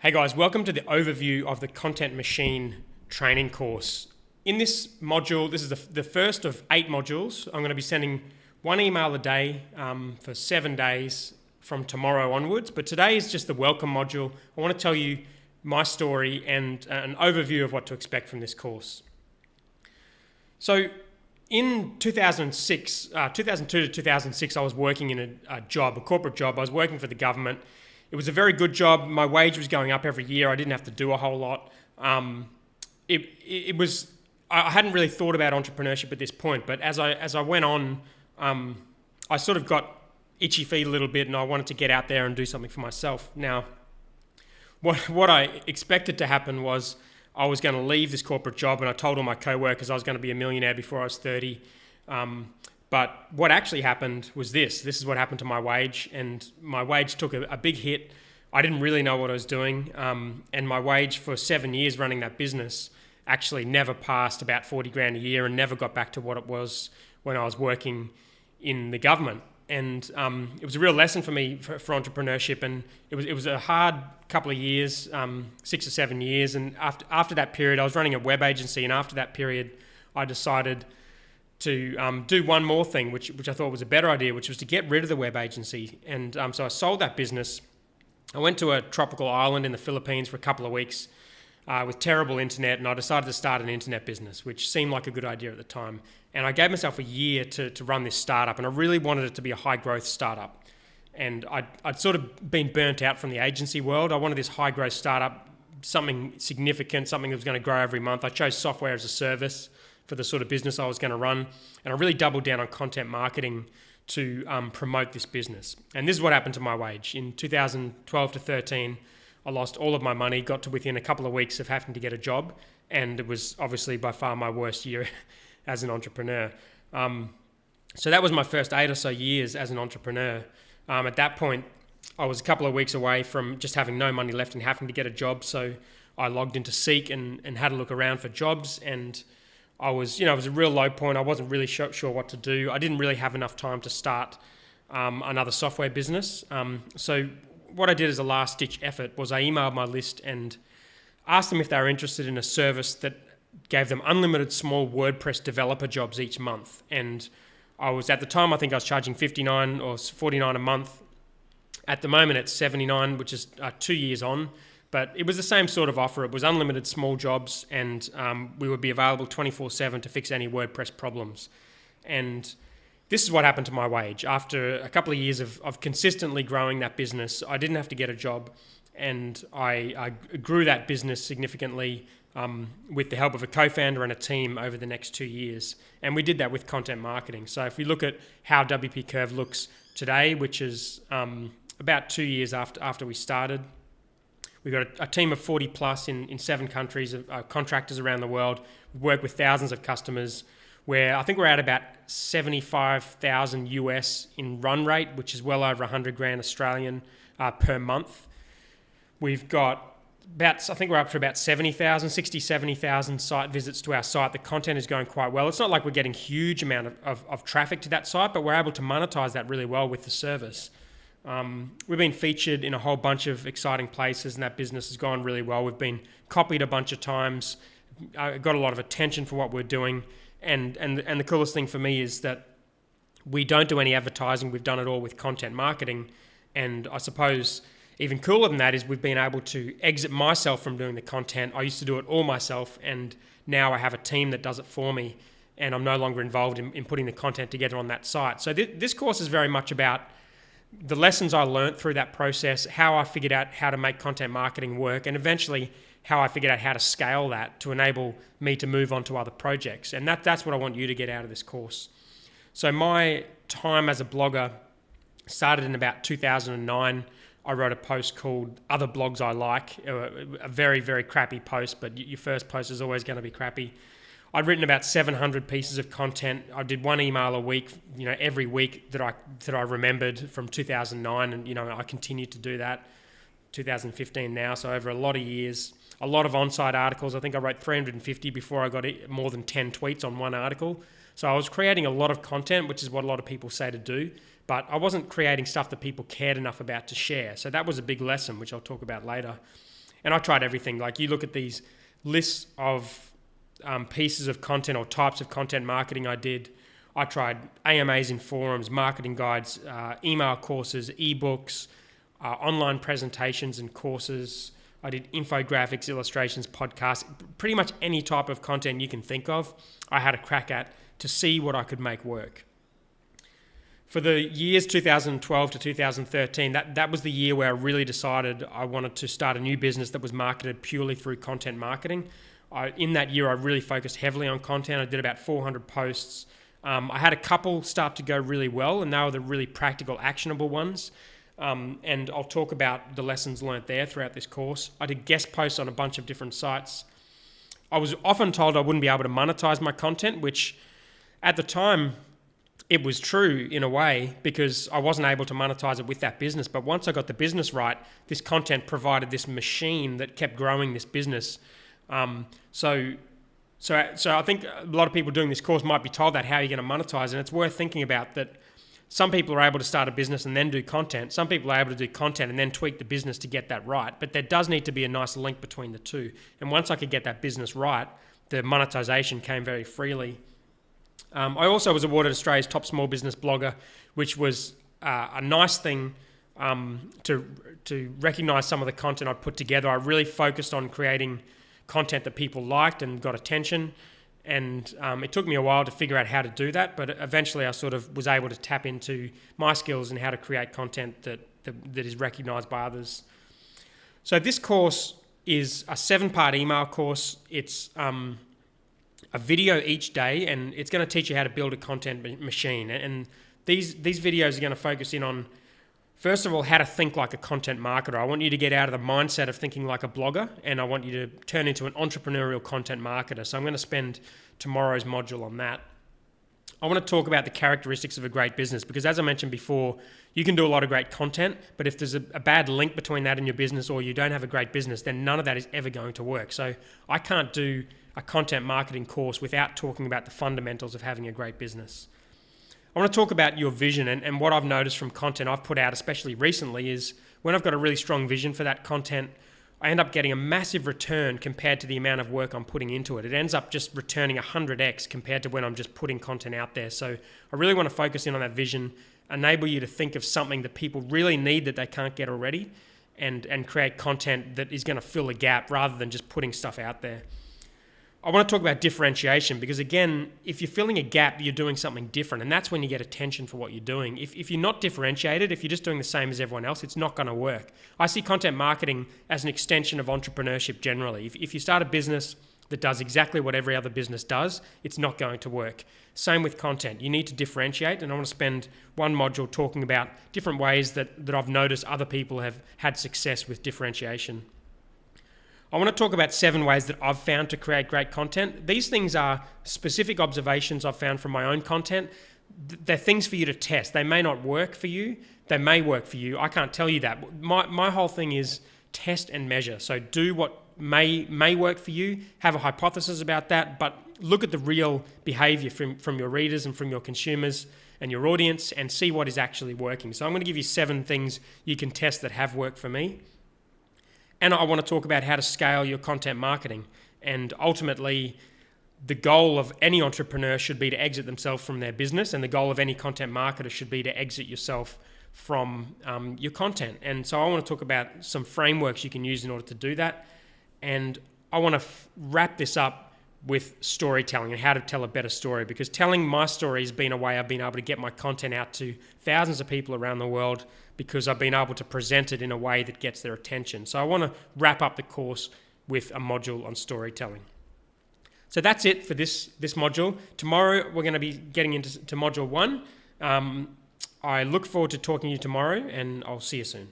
Hey guys, welcome to the overview of the Content Machine training course. In this module, this is the first of 8 modules. I'm going to be sending one email a day for 7 days from tomorrow onwards. But today is just the welcome module. I want to tell you my story and an overview of what to expect from this course. So in 2002 to 2006, I was working in a corporate job. I was working for the government. It was a very good job. My wage was going up every year. I didn't have to do a whole lot. I hadn't really thought about entrepreneurship at this point, but as I went on, I sort of got itchy feet a little bit, and I wanted to get out there and do something for myself. Now, what I expected to happen was I was going to leave this corporate job, and I told all my co-workers I was going to be a millionaire before I was 30. But what actually happened was this. This is what happened to my wage, and my wage took a big hit. I didn't really know what I was doing, and my wage for 7 years running that business actually never passed about 40 grand a year and never got back to what it was when I was working in the government. And it was a real lesson for me for entrepreneurship, and it was a hard couple of years, 6 or 7 years. And after that period, I was running a web agency, and after that period, I decided to do one more thing, which I thought was a better idea, which was to get rid of the web agency. And so I sold that business. I went to a tropical island in the Philippines for a couple of weeks with terrible internet, and I decided to start an internet business, which seemed like a good idea at the time. And I gave myself a year to run this startup, and I really wanted it to be a high-growth startup. And I'd sort of been burnt out from the agency world. I wanted this high-growth startup, something significant, something that was going to grow every month. I chose software as a service for the sort of business I was going to run. And I really doubled down on content marketing to promote this business. And this is what happened to my wage. In 2012 to 13, I lost all of my money, got to within a couple of weeks of having to get a job. And it was obviously by far my worst year as an entrepreneur. So that was my first 8 or so years as an entrepreneur. At that point, I was a couple of weeks away from just having no money left and having to get a job. So I logged into Seek and had a look around for jobs, and it was a real low point. I wasn't really sure what to do. I didn't really have enough time to start another software business. So what I did as a last-ditch effort was I emailed my list and asked them if they were interested in a service that gave them unlimited small WordPress developer jobs each month. And at the time, I think I was charging $59 or $49 a month. At the moment, it's $79, which is 2 years on. But it was the same sort of offer. It was unlimited small jobs, and we would be available 24/7 to fix any WordPress problems. And this is what happened to my wage. After a couple of years of consistently growing that business, I didn't have to get a job, and I grew that business significantly with the help of a co-founder and a team over the next 2 years. And we did that with content marketing. So if we look at how WPCurve looks today, which is about 2 years after we started, we've got a team of 40 plus in 7 countries, contractors around the world. We work with thousands of customers, where I think we're at about 75,000 US in run rate, which is well over 100 grand Australian per month. We've got I think we're up to about 70,000 site visits to our site. The content is going quite well. It's not like we're getting huge amount of traffic to that site, but we're able to monetize that really well with the service. We've been featured in a whole bunch of exciting places, and that business has gone really well. We've been copied a bunch of times, got a lot of attention for what we're doing, and the coolest thing for me is that we don't do any advertising. We've done it all with content marketing, and I suppose even cooler than that is we've been able to exit myself from doing the content. I used to do it all myself, and now I have a team that does it for me, and I'm no longer involved in putting the content together on that site. So this course is very much about the lessons I learned through that process, how I figured out how to make content marketing work, and eventually how I figured out how to scale that to enable me to move on to other projects. And that's what I want you to get out of this course. So my time as a blogger started in about 2009. I wrote a post called Other Blogs I Like, a very, very crappy post, but your first post is always going to be crappy. I'd written about 700 pieces of content. I did one email a week, every week that I remembered from 2009, and I continued to do that. 2015 now, so over a lot of years, a lot of on-site articles. I think I wrote 350 before I got more than 10 tweets on one article. So I was creating a lot of content, which is what a lot of people say to do, but I wasn't creating stuff that people cared enough about to share. So that was a big lesson, which I'll talk about later. And I tried everything. Like, you look at these lists of pieces of content or types of content marketing I did. I tried AMAs in forums, marketing guides, email courses, ebooks, online presentations and courses. I did infographics, illustrations, podcasts, pretty much any type of content you can think of, I had a crack at to see what I could make work. For the years 2012 to 2013, that was the year where I really decided I wanted to start a new business that was marketed purely through content marketing. In that year, I really focused heavily on content. I did about 400 posts. I had a couple start to go really well, and they were the really practical, actionable ones. And I'll talk about the lessons learned there throughout this course. I did guest posts on a bunch of different sites. I was often told I wouldn't be able to monetize my content, which at the time, it was true in a way, because I wasn't able to monetize it with that business. But once I got the business right, this content provided this machine that kept growing this business. So I think a lot of people doing this course might be told that, how are you going to monetize? And it's worth thinking about that. Some people are able to start a business and then do content. Some people are able to do content and then tweak the business to get that right. But there does need to be a nice link between the two. And once I could get that business right, the monetization came very freely. I also was awarded Australia's top small business blogger, which was a nice thing to recognise some of the content I put together. I really focused on creating content that people liked and got attention, and it took me a while to figure out how to do that, but eventually I sort of was able to tap into my skills and how to create content that is recognised by others. So this course is a 7-part email course. It's a video each day, and it's going to teach you how to build a content machine. And these videos are going to focus in on, first of all, how to think like a content marketer. I want you to get out of the mindset of thinking like a blogger, and I want you to turn into an entrepreneurial content marketer. So I'm going to spend tomorrow's module on that. I want to talk about the characteristics of a great business, because as I mentioned before, you can do a lot of great content, but if there's a bad link between that and your business, or you don't have a great business, then none of that is ever going to work. So I can't do a content marketing course without talking about the fundamentals of having a great business. I want to talk about your vision, and what I've noticed from content I've put out, especially recently, is when I've got a really strong vision for that content, I end up getting a massive return compared to the amount of work I'm putting into it. It ends up just returning 100x compared to when I'm just putting content out there. So I really want to focus in on that vision, enable you to think of something that people really need that they can't get already, and create content that is going to fill a gap rather than just putting stuff out there. I want to talk about differentiation, because again, if you're filling a gap, you're doing something different, and that's when you get attention for what you're doing. If you're not differentiated, if you're just doing the same as everyone else, it's not going to work. I see content marketing as an extension of entrepreneurship generally. If you start a business that does exactly what every other business does, it's not going to work. Same with content. You need to differentiate, and I want to spend one module talking about different ways that I've noticed other people have had success with differentiation. I want to talk about 7 ways that I've found to create great content. These things are specific observations I've found from my own content. They're things for you to test. They may not work for you. They may work for you. I can't tell you that. My whole thing is test and measure. So do what may work for you, have a hypothesis about that, but look at the real behavior from your readers and from your consumers and your audience, and see what is actually working. So I'm going to give you 7 things you can test that have worked for me. And I want to talk about how to scale your content marketing. And ultimately, the goal of any entrepreneur should be to exit themselves from their business, and the goal of any content marketer should be to exit yourself from your content. And so I want to talk about some frameworks you can use in order to do that. And I want to wrap this up with storytelling and how to tell a better story, because telling my story has been a way I've been able to get my content out to thousands of people around the world, because I've been able to present it in a way that gets their attention. So I want to wrap up the course with a module on storytelling. So that's it for this module. Tomorrow we're going to be getting into module 1. I look forward to talking to you tomorrow, and I'll see you soon.